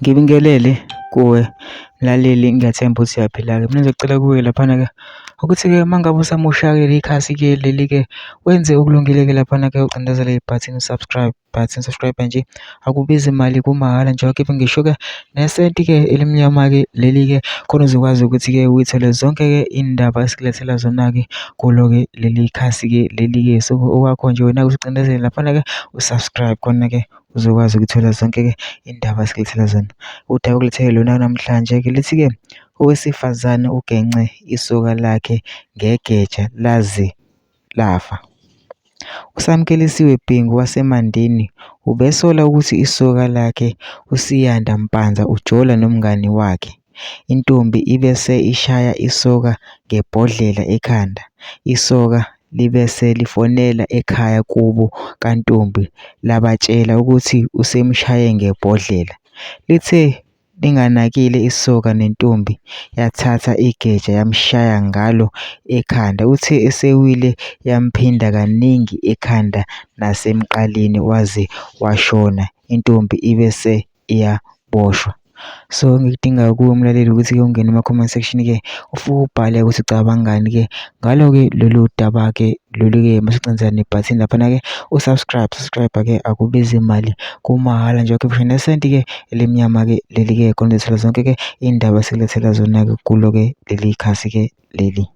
Ngibingelele kuwe mlaleli, ngiyathemba ukuthi uyaphila-ke. Mina ngizocela kuwe laphana-ke ukuthi-ke uma ngabe usamusha-ke ikhasi-ke leli-ke wenze okulungile-ke laphana-ke ucindezele ibhathini subscribe nje, akubizi imali, kumahhala nje. Kepha ngisho-ke nesenti-ke elimnyama-ke leli-ke khona uzokwazi ukuthi-ke uyithole zonke-ke iy'ndaba esikulethela zona-ke kulo-ke leli khasi-ke leli-ke. So okwakho nje wena-ke usicindezele laphana-ke usubscribe khona-ke uzokwazi ukuthola zonke-ke iy'ndaba esikulethela zona. Udaba okulethele lona namhlanje-ke lithi-ke owesifazane ugengce isoka lakhe ngegeja laze lafa. USamkelisiwe Bhengu waseMandeni ubesola ukuthi isoka lakhe uSiyanda Mpanza ujola nomngani wakhe. Intombi ibese ishaya isoka ngebhodlela ekhanda. Isoka libese lifonela ekhaya kubo kaNtombi labatshela ukuthi usemshaye ngebhodlela. Lithe linganakile isoka, nentombi yathatha igeja yamshaya ngalo ekhanda. Uthe esewile yamphinda kaningi ekhanda nasemqaleni waze washona. Intombi ibese iyaboshwa. So ngikudinga kuwe mlaleli ukuthi-ke ungene ema-comment section-ke ufike ubhale ukuthi ucabangani-ke ngalo-ke lolu daba-ke lolu-ke masucindezela nebhathini laphana-ke subscribe-ke akubizi imali, kumahhala nje. Kepha nesenti-ke elimnyama-ke leli-ke khona uzothola zonke-ke iy'ndaba esikulethela zona-ke kulo-ke leli khasi-ke leli.